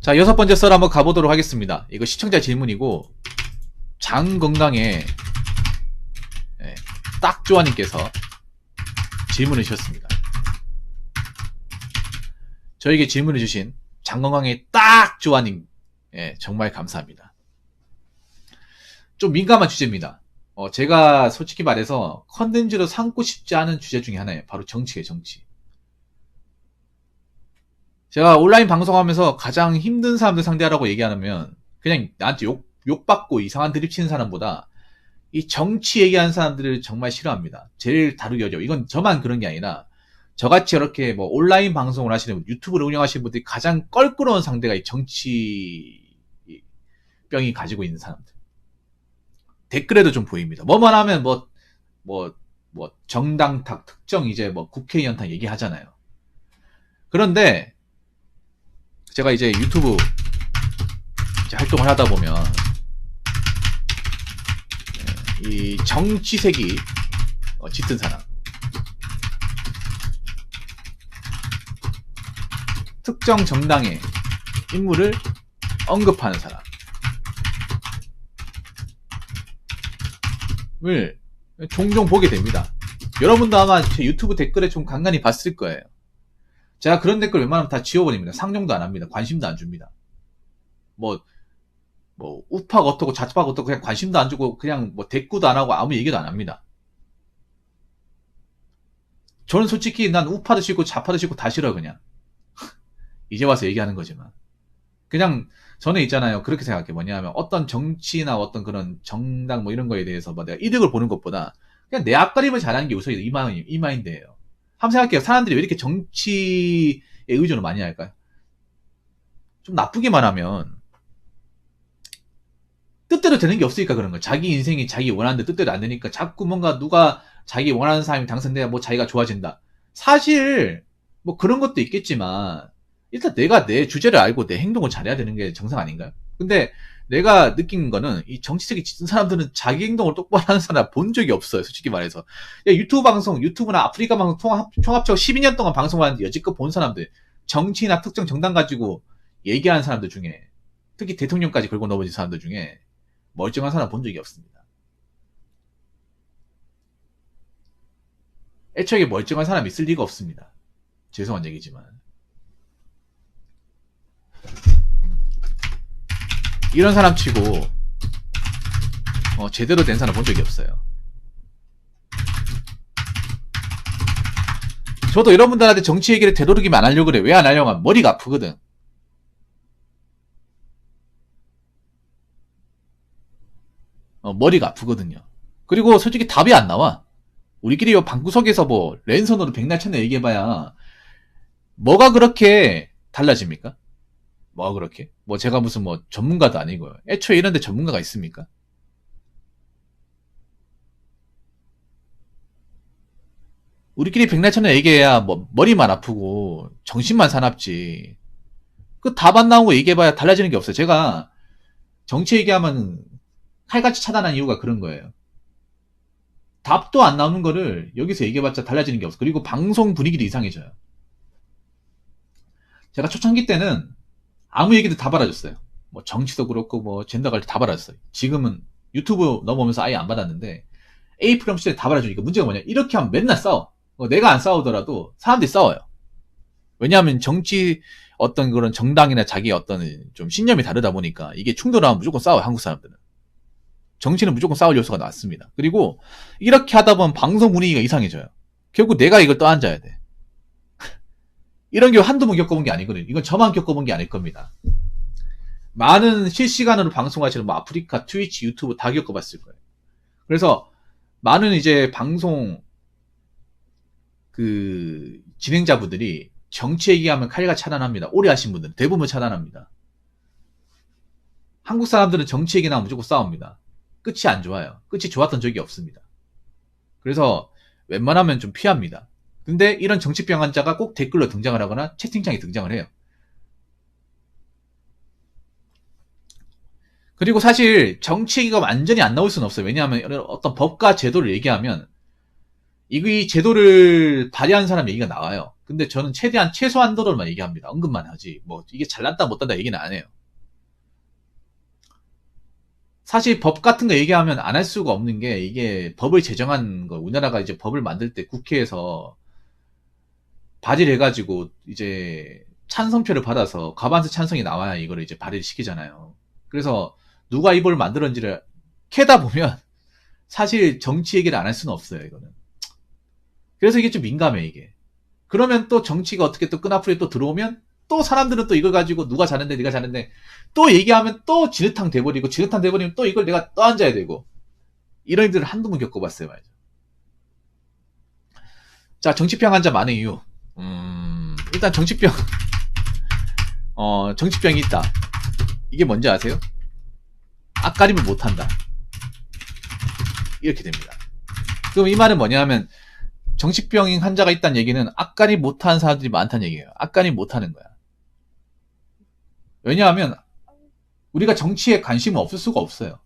자, 6번째 썰 한번 가보도록 하겠습니다. 이거 시청자 질문이고, 장 건강에 딱조아님께서 질문을 주셨습니다. 저에게 질문을 주신 장건강의 딱조아님, 정말 감사합니다. 좀 민감한 주제입니다. 제가 솔직히 말해서 컨텐츠로 삼고 싶지 않은 주제 중에 하나예요. 바로 정치예요, 정치. 제가 온라인 방송하면서 가장 힘든 사람들 상대하라고 얘기하면 그냥 나한테 욕받고 이상한 드립 치는 사람보다 이 정치 얘기하는 사람들을 정말 싫어합니다. 제일 다루기 어려워. 이건 저만 그런 게 아니라 저같이 이렇게 뭐 온라인 방송을 하시는 분, 유튜브를 운영하시는 분들이 가장 껄끄러운 상대가 이 정치병이 가지고 있는 사람들. 댓글에도 좀 보입니다. 뭐만 하면 정당 탁, 특정 이제 뭐 국회의원 탁 얘기하잖아요. 그런데 제가 이제 유튜브 이제 활동을 하다 보면 이 정치색이 짙은 사람, 특정 정당의 인물을 언급하는 사람을 종종 보게 됩니다. 여러분도 아마 제 유튜브 댓글에 좀 간간히 봤을 거예요. 제가 그런 댓글 웬만하면 다 지워버립니다. 상종도 안 합니다. 관심도 안 줍니다. 우파가 어떻고 좌파가 어떻고 그냥 관심도 안 주고 그냥 뭐 대꾸도 안 하고 아무 얘기도 안 합니다. 저는 솔직히 난 우파도 싫고 좌파도 싫고 다 싫어 그냥. 이제 와서 얘기하는 거지만. 그냥 저는 있잖아요. 그렇게 생각해. 뭐냐면 어떤 정치나 어떤 그런 정당 뭐 이런 거에 대해서 내가 이득을 보는 것보다 그냥 내 앞가림을 잘하는 게 우선이다. 이 마인드예요. 한번 생각해요. 사람들이 왜 이렇게 정치에 의존을 많이 할까요? 좀 나쁘게 말하면 뜻대로 되는 게 없으니까 그런 거예요. 자기 인생이 자기 원하는 뜻대로 안 되니까 자꾸 뭔가 누가 자기 원하는 사람이 당선돼야 뭐 자기가 좋아진다. 사실 뭐 그런 것도 있겠지만 일단 내가 내 주제를 알고 내 행동을 잘해야 되는 게 정상 아닌가요? 근데 내가 느낀 거는 이 정치색이 짙은 사람들은 자기 행동을 똑바로 하는 사람 본 적이 없어요. 솔직히 말해서. 유튜브나 아프리카 방송 총합적으로 12년 동안 방송하는데 여지껏 본 사람들, 정치나 특정 정당 가지고 얘기하는 사람들 중에, 특히 대통령까지 걸고 넘어진 사람들 중에 멀쩡한 사람 본 적이 없습니다. 애초에 멀쩡한 사람이 있을 리가 없습니다. 죄송한 얘기지만. 이런 사람 치고 제대로 된 사람 본 적이 없어요. 저도 여러분들한테 정치 얘기를 되도록이면 안 하려고 그래. 왜 안 하려고 하면 머리가 아프거든. 머리가 아프거든요. 그리고 솔직히 답이 안 나와. 우리끼리 방구석에서 뭐 랜선으로 백날 천날 얘기해봐야 뭐가 그렇게 달라집니까? 뭐가 그렇게? 제가 무슨 전문가도 아니고요. 애초에 이런데 전문가가 있습니까? 우리끼리 백날 천날 얘기해야 머리만 아프고 정신만 사납지. 그 답 안 나오고 얘기해봐야 달라지는 게 없어요. 제가 정치 얘기하면 칼같이 차단한 이유가 그런 거예요. 답도 안 나오는 거를 여기서 얘기해봤자 달라지는 게 없어. 그리고 방송 분위기도 이상해져요. 제가 초창기 때는 아무 얘기도 다 받아줬어요. 정치도 그렇고 젠더 관리 다 받아줬어요. 지금은 유튜브 넘어오면서 아예 안 받았는데 A 프롬 시대에 다 받아주니까 문제가 뭐냐? 이렇게 하면 맨날 싸워. 내가 안 싸우더라도 사람들이 싸워요. 왜냐하면 정치 어떤 그런 정당이나 자기 어떤 좀 신념이 다르다 보니까 이게 충돌하면 무조건 싸워요. 한국 사람들은. 정치는 무조건 싸울 요소가 많습니다. 그리고 이렇게 하다 보면 방송 분위기가 이상해져요. 결국 내가 이걸 떠안아야 돼. 이런 게 한두 번 겪어본 게 아니거든요. 이건 저만 겪어본 게 아닐 겁니다. 많은 실시간으로 방송하시는 아프리카, 트위치, 유튜브 다 겪어봤을 거예요. 그래서 많은 이제 방송 진행자분들이 정치 얘기하면 칼같이 차단합니다. 오래 하신 분들은 대부분 차단합니다. 한국 사람들은 정치 얘기 나오면 무조건 싸웁니다. 끝이 안 좋아요. 끝이 좋았던 적이 없습니다. 그래서 웬만하면 좀 피합니다. 근데 이런 정치병 환자가 꼭 댓글로 등장을 하거나 채팅창에 등장을 해요. 그리고 사실 정치 얘기가 완전히 안 나올 수는 없어요. 왜냐하면 어떤 법과 제도를 얘기하면 이 제도를 발의한 사람 얘기가 나와요. 근데 저는 최대한 최소한도로만 얘기합니다. 언급만 하지. 뭐 이게 잘났다 못한다 얘기는 안 해요. 사실 법 같은 거 얘기하면 안 할 수가 없는 게 이게 법을 제정한 거 우리나라가 이제 법을 만들 때 국회에서 발의를 해가지고 이제 찬성표를 받아서 과반수 찬성이 나와야 이거를 이제 발의를 시키잖아요. 그래서 누가 이 법을 만들었는지를 캐다 보면 사실 정치 얘기를 안 할 수는 없어요, 이거는. 그래서 이게 좀 민감해, 이게. 그러면 또 정치가 어떻게 또 끈앞으로 또 들어오면 또 사람들은 또 이걸 가지고 누가 잘했는데 네가 잘했는데 또 얘기하면 또 진흙탕 돼버리고 진흙탕 돼버리면 또 이걸 내가 떠안아야 되고 이런 일들을 한두 번 겪어봤어요, 말이죠. 자, 정치병 환자 많은 이유. 일단 정치병이 있다. 이게 뭔지 아세요? 앞가림을 못한다. 이렇게 됩니다. 그럼 이 말은 뭐냐면 정치병 환자가 있다는 얘기는 앞가림 못하는 사람들이 많다는 얘기예요. 앞가림 못하는 거야. 왜냐하면 우리가 정치에 관심은 없을 수가 없어요.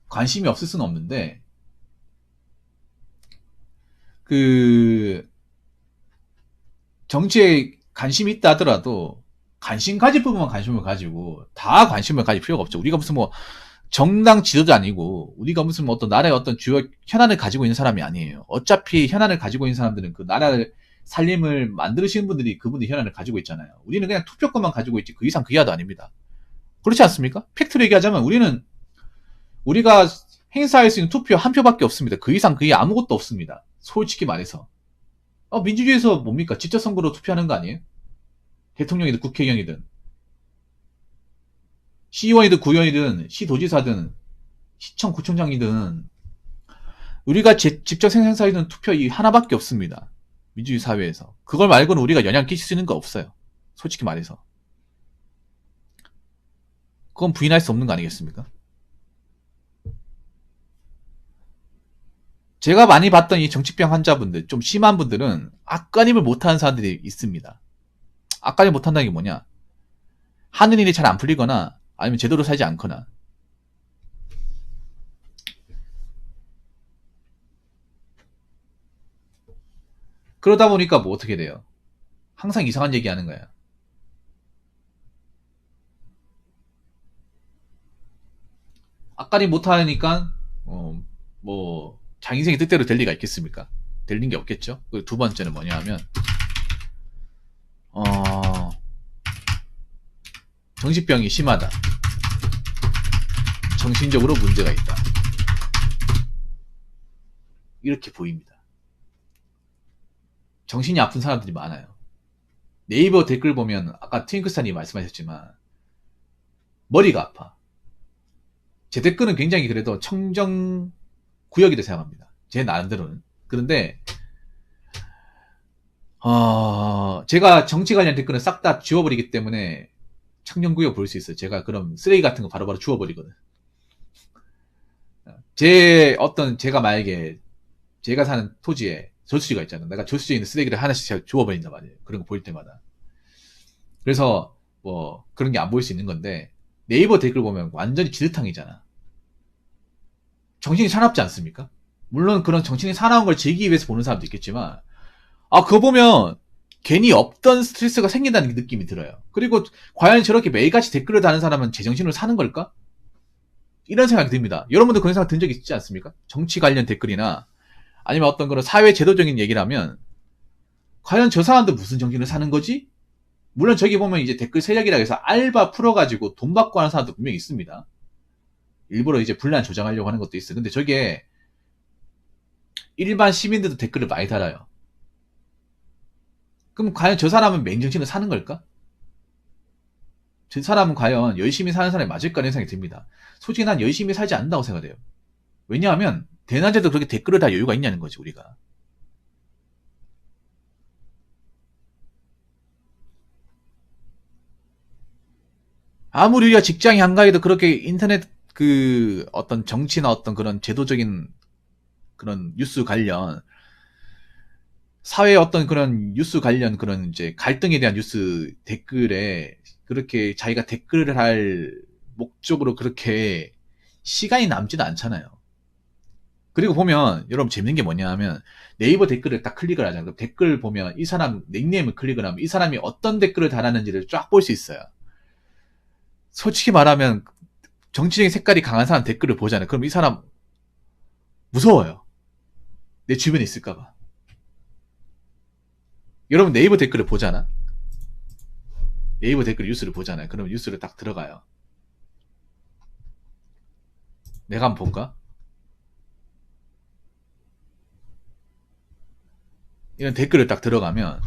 관심이 없을 수는 없는데 정치에 관심이 있다 하더라도 관심 가질 부분만 관심을 가지고 다 관심을 가질 필요가 없죠. 우리가 무슨 뭐 정당 지도자 아니고 우리가 무슨 뭐 어떤 나라의 어떤 주요 현안을 가지고 있는 사람이 아니에요. 어차피 현안을 가지고 있는 사람들은 그 나라를 살림을 만드시는 분들이 그분의 현안을 가지고 있잖아요. 우리는 그냥 투표권만 가지고 있지 그 이상 그 이하도 아닙니다. 그렇지 않습니까? 팩트로 얘기하자면 우리가 행사할 수 있는 투표 한 표밖에 없습니다. 그 이상 그 이하 아무것도 없습니다. 솔직히 말해서. 민주주의에서 뭡니까? 직접 선거로 투표하는 거 아니에요? 대통령이든 국회의원이든 시의원이든 구의원이든 시도지사든 시청 구청장이든 우리가 직접 행사하는 투표 이 하나밖에 없습니다. 민주주의 사회에서. 그걸 말고는 우리가 영향 끼칠 수 있는 거 없어요. 솔직히 말해서. 그건 부인할 수 없는 거 아니겠습니까? 제가 많이 봤던 이 정치병 환자분들, 좀 심한 분들은 앞가림을 못하는 사람들이 있습니다. 앞가림 못한다는 게 뭐냐? 하는 일이 잘 안 풀리거나 아니면 제대로 살지 않거나. 그러다 보니까 뭐 어떻게 돼요? 항상 이상한 얘기 하는 거야. 앞가림 못하니까 뭐 자기 인생의 뜻대로 될 리가 있겠습니까? 될 게 없겠죠. 그리고 두 번째는 뭐냐 하면 정신병이 심하다. 정신적으로 문제가 있다. 이렇게 보입니다. 정신이 아픈 사람들이 많아요. 네이버 댓글 보면 아까 트윙크스타님 말씀하셨지만 머리가 아파. 제 댓글은 굉장히 그래도 청정 구역이라고 생각합니다. 제 나름대로는. 그런데 제가 정치 관련 댓글은 싹 다 지워버리기 때문에 청정구역 볼 수 있어요. 제가 그럼 쓰레기 같은 거 바로바로 지워버리거든. 제가 만약에 제가 사는 토지에 저수지가 있잖아. 내가 저수지에 있는 쓰레기를 하나씩 지워버린단 말이에요. 그런 거 보일 때마다. 그래서 뭐 그런 게 안 보일 수 있는 건데 네이버 댓글 보면 완전히 지드탕이잖아. 정신이 사납지 않습니까? 물론 그런 정신이 사나운 걸 즐기기 위해서 보는 사람도 있겠지만 그거 보면 괜히 없던 스트레스가 생긴다는 느낌이 들어요. 그리고 과연 저렇게 매일같이 댓글을 다는 사람은 제정신으로 사는 걸까? 이런 생각이 듭니다. 여러분도 그런 생각 든 적 있지 않습니까? 정치 관련 댓글이나 아니면 어떤 그런 사회 제도적인 얘기를 하면 과연 저 사람도 무슨 정신을 사는 거지? 물론 저기 보면 이제 댓글 세력이라 해서 알바 풀어가지고 돈 받고 하는 사람도 분명히 있습니다. 일부러 이제 분란 조장하려고 하는 것도 있어요. 근데 저게 일반 시민들도 댓글을 많이 달아요. 그럼 과연 저 사람은 맨정신을 사는 걸까? 저 사람은 과연 열심히 사는 사람이 맞을까 하는 생각이 듭니다. 솔직히 난 열심히 살지 않는다고 생각해요. 왜냐하면 대낮에도 그렇게 댓글을 달 여유가 있냐는 거지 우리가. 아무리 우리가 직장에 안 가도 그렇게 인터넷 어떤 정치나 어떤 그런 제도적인 그런 뉴스 관련 사회의 어떤 그런 뉴스 관련 그런 이제 갈등에 대한 뉴스 댓글에 그렇게 자기가 댓글을 할 목적으로 그렇게 시간이 남지는 않잖아요. 그리고 보면 여러분 재밌는 게 뭐냐 하면 네이버 댓글을 딱 클릭을 하잖아요. 그럼 댓글 보면 이 사람 닉네임을 클릭을 하면 이 사람이 어떤 댓글을 달았는지를 쫙 볼 수 있어요. 솔직히 말하면 정치적인 색깔이 강한 사람 댓글을 보잖아요. 그럼 이 사람 무서워요. 내 주변에 있을까봐. 여러분 네이버 댓글을 보잖아. 네이버 댓글 뉴스를 보잖아요. 그러면 뉴스를 딱 들어가요. 내가 한번 볼까? 이런 댓글을 딱 들어가면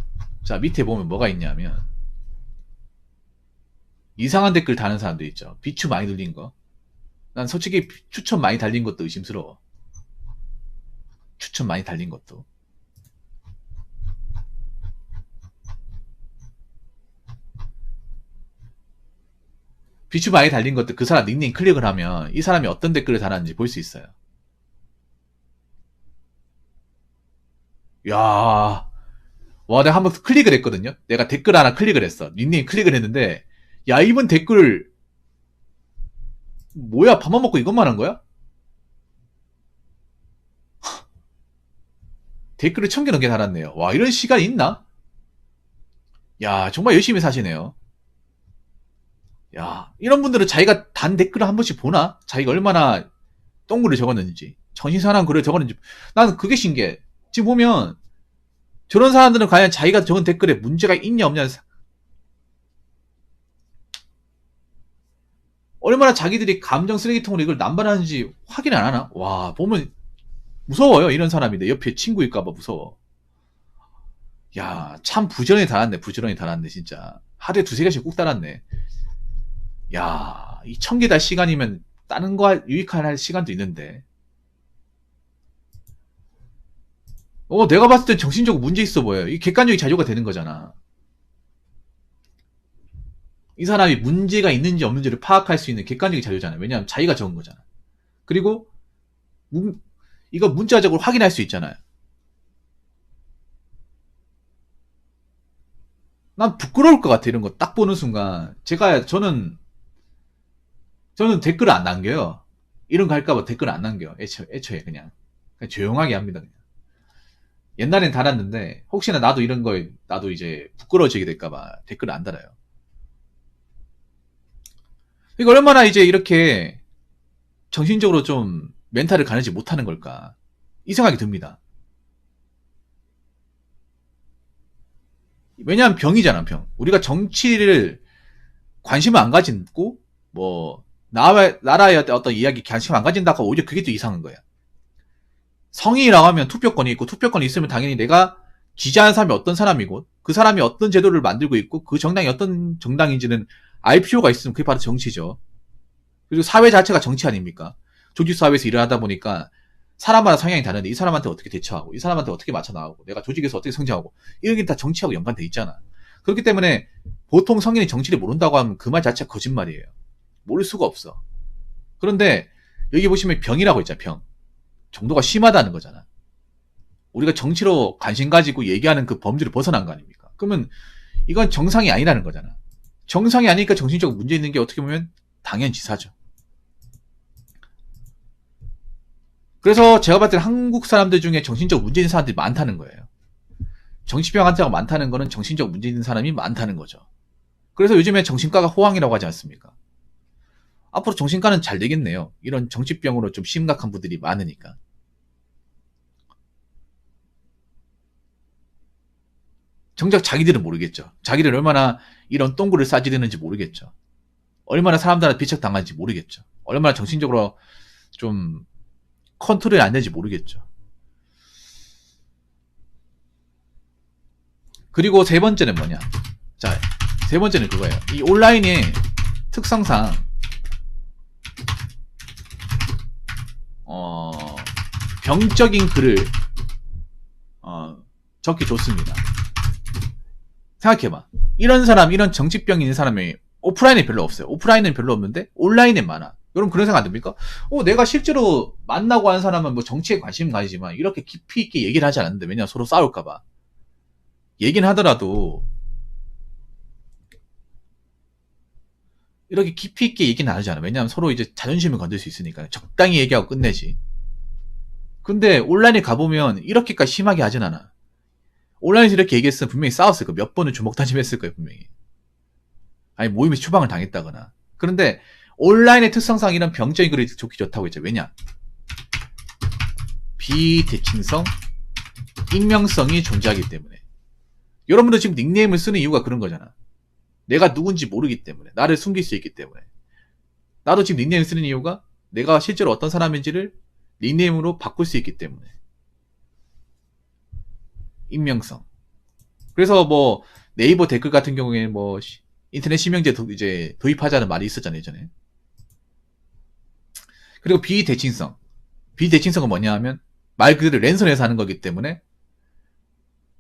자 밑에 보면 뭐가 있냐면 이상한 댓글 다는 사람도 있죠. 비추 많이 돌린 거. 난 솔직히 추천 많이 달린 것도 의심스러워. 추천 많이 달린 것도. 비추 많이 달린 것도 그 사람 닉네임 클릭을 하면 이 사람이 어떤 댓글을 달았는지 볼 수 있어요. 야, 와, 내가 한번 클릭을 했거든요. 내가 댓글 하나 클릭을 했어. 닉네임 클릭을 했는데, 야, 이번 댓글, 뭐야, 밥만 먹고 이것만 한 거야? 댓글을 1000개 넘게 달았네요. 와, 이런 시간이 있나? 야, 정말 열심히 사시네요. 야, 이런 분들은 자기가 단 댓글을 한 번씩 보나? 자기가 얼마나 똥글을 적었는지, 정신사나운 글을 적었는지. 나는 그게 신기해. 지금 보면, 저런 사람들은 과연 자기가 적은 댓글에 문제가 있냐 없냐 얼마나 자기들이 감정 쓰레기통으로 이걸 남발하는지 확인 안 하나? 와, 보면 무서워요. 이런 사람이 내 옆에 친구일까봐 무서워. 야, 참 부지런히 달았네. 부지런히 달았네, 진짜. 하루에 2-3개씩 꾹 달았네. 야, 이 1000개 달 시간이면 다른 거 유익할 시간도 있는데. 내가 봤을 땐 정신적으로 문제 있어 보여요. 이 객관적인 자료가 되는 거잖아. 이 사람이 문제가 있는지 없는지를 파악할 수 있는 객관적인 자료잖아요. 왜냐하면 자기가 적은 거잖아. 그리고 이거 문자적으로 확인할 수 있잖아요. 난 부끄러울 것 같아. 이런 거 딱 보는 순간 저는 댓글을 안 남겨요. 이런 거 할까봐 댓글을 안 남겨요. 애초에 그냥 조용하게 합니다. 그냥. 옛날엔 달았는데 혹시나 나도 이런 거에 나도 이제 부끄러워지게 될까봐 댓글을 안 달아요. 이거 얼마나 이제 이렇게 정신적으로 좀 멘탈을 가르지 못하는 걸까 이 생각이 듭니다. 왜냐하면 병이잖아, 병. 우리가 정치를 관심을 안 가지고 뭐 나라의 어떤 이야기 관심 안 가진다고 오히려 그게 또 이상한 거야. 성인이라고 하면 투표권이 있고 투표권이 있으면 당연히 내가 지지하는 사람이 어떤 사람이고 그 사람이 어떤 제도를 만들고 있고 그 정당이 어떤 정당인지는 알 필요가 있으면 그게 바로 정치죠. 그리고 사회 자체가 정치 아닙니까? 조직사회에서 일을 하다 보니까 사람마다 성향이 다른데 이 사람한테 어떻게 대처하고 이 사람한테 어떻게 맞춰 나가고 내가 조직에서 어떻게 성장하고 이런 게 다 정치하고 연관돼 있잖아. 그렇기 때문에 보통 성인이 정치를 모른다고 하면 그 말 자체가 거짓말이에요. 모를 수가 없어. 그런데 여기 보시면 병이라고 있잖아. 병. 정도가 심하다는 거잖아. 우리가 정치로 관심 가지고 얘기하는 그 범주를 벗어난 거 아닙니까? 그러면 이건 정상이 아니라는 거잖아. 정상이 아니니까 정신적으로 문제 있는 게 어떻게 보면 당연지사죠. 그래서 제가 봤을 때 한국 사람들 중에 정신적 문제 있는 사람들이 많다는 거예요. 정치병 환자가 많다는 거는 정신적 문제 있는 사람이 많다는 거죠. 그래서 요즘에 정신과가 호황이라고 하지 않습니까? 앞으로 정신과는 잘 되겠네요. 이런 정치병으로 좀 심각한 분들이 많으니까. 정작 자기들은 모르겠죠. 자기들 얼마나 이런 똥구를 싸지르는지 모르겠죠. 얼마나 사람들한테 비척당하는지 모르겠죠. 얼마나 정신적으로 좀 컨트롤이 안 되는지 모르겠죠. 그리고 세 번째는 뭐냐. 자, 세 번째는 그거예요. 이 온라인의 특성상 병적인 글을 적기 좋습니다. 생각해봐. 이런 사람, 이런 정치병 있는 사람이 오프라인에 별로 없어요. 오프라인은 별로 없는데 온라인에 많아. 여러분 그런 생각 안 듭니까? 내가 실제로 만나고 하는 사람은 뭐 정치에 관심 가지지만 이렇게 깊이 있게 얘기를 하지 않는데 왜냐면 서로 싸울까봐. 얘기는 하더라도 이렇게 깊이 있게 얘기는 안 하잖아. 왜냐면 서로 이제 자존심을 건들 수 있으니까 적당히 얘기하고 끝내지. 근데 온라인에 가보면 이렇게까지 심하게 하진 않아. 온라인에서 이렇게 얘기했으면 분명히 싸웠을 거야. 몇 번을 주먹 다짐했을 거예요, 분명히. 아니, 모임에서 추방을 당했다거나. 그런데 온라인의 특성상 이런 병적인 글이 좋기 좋다고 했죠. 왜냐? 비대칭성, 익명성이 존재하기 때문에. 여러분들 지금 닉네임을 쓰는 이유가 그런 거잖아. 내가 누군지 모르기 때문에. 나를 숨길 수 있기 때문에. 나도 지금 닉네임 쓰는 이유가 내가 실제로 어떤 사람인지를 닉네임으로 바꿀 수 있기 때문에. 익명성. 그래서 뭐 네이버 댓글 같은 경우에 뭐 인터넷 실명제 이제 도입하자는 말이 있었잖아요, 예전에. 그리고 비대칭성. 비대칭성은 뭐냐 하면 말 그대로 랜선에서 하는 거기 때문에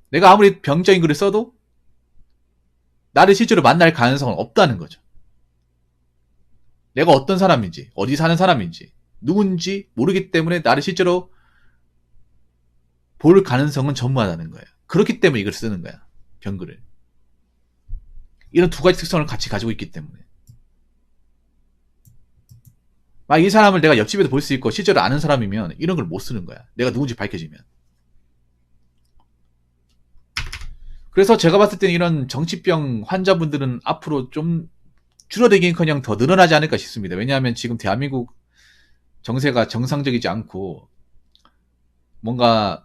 내가 아무리 병적인 글을 써도 나를 실제로 만날 가능성은 없다는 거죠. 내가 어떤 사람인지, 어디 사는 사람인지, 누군지 모르기 때문에 나를 실제로 볼 가능성은 전무하다는 거예요. 그렇기 때문에 이걸 쓰는 거야. 병글을. 이런 두 가지 특성을 같이 가지고 있기 때문에. 막 이 사람을 내가 옆집에도 볼 수 있고 실제로 아는 사람이면 이런 걸 못 쓰는 거야. 내가 누군지 밝혀지면. 그래서 제가 봤을 때는 이런 정치병 환자분들은 앞으로 좀 줄어들기는커녕 더 늘어나지 않을까 싶습니다. 왜냐하면 지금 대한민국 정세가 정상적이지 않고 뭔가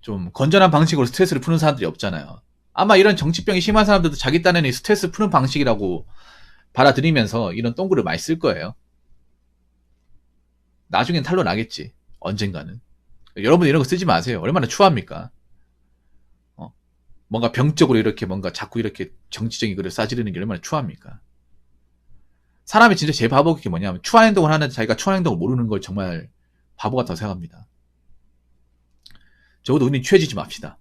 좀 건전한 방식으로 스트레스를 푸는 사람들이 없잖아요. 아마 이런 정치병이 심한 사람들도 자기 딴에는 스트레스 푸는 방식이라고 받아들이면서 이런 똥글을 많이 쓸 거예요. 나중엔 탄로 나겠지. 언젠가는. 여러분 이런 거 쓰지 마세요. 얼마나 추합니까? 뭔가 병적으로 이렇게 뭔가 자꾸 이렇게 정치적인 글을 싸지르는 게 얼마나 추합니까? 사람이 진짜 제일 바보인 게 뭐냐면 추한 행동을 하는데 자기가 추한 행동을 모르는 걸 정말 바보 같다고 생각합니다. 적어도 우리는 취해지지 맙시다.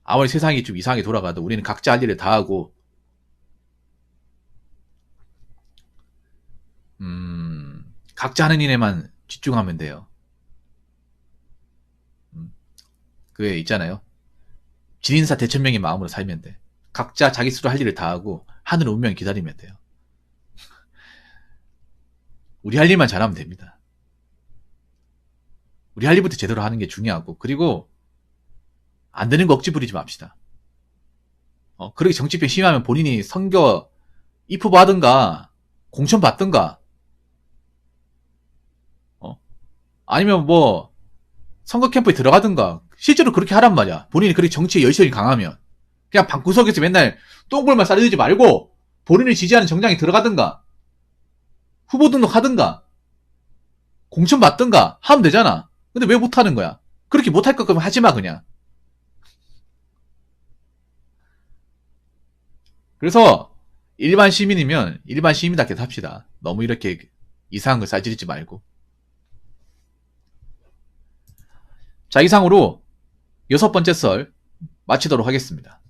아무리 세상이 좀 이상하게 돌아가도 우리는 각자 할 일을 다 하고 각자 하는 일에만 집중하면 돼요. 그게 있잖아요. 진인사 대천명의 마음으로 살면 돼. 각자 자기 스스로 할 일을 다 하고 하늘 운명 기다리면 돼요. 우리 할 일만 잘하면 됩니다. 우리 할 일부터 제대로 하는 게 중요하고 그리고 안 되는 거 억지 부리지 맙시다. 그렇게 정치병 심하면 본인이 선거 입후보 하든가 공천 받든가 아니면 뭐 선거 캠프에 들어가든가 실제로 그렇게 하란 말이야. 본인이 그렇게 정치에 열심히 강하면 그냥 방구석에서 맨날 똥볼만 싸들지 말고 본인을 지지하는 정당에 들어가든가 후보 등록하든가 공천 받든가 하면 되잖아. 근데 왜 못하는 거야? 그렇게 못할 것 같으면 하지마 그냥. 그래서 일반 시민이면 일반 시민답게 삽시다. 너무 이렇게 이상한 걸 싸지르지 말고. 자, 이상으로 6번째 썰 마치도록 하겠습니다.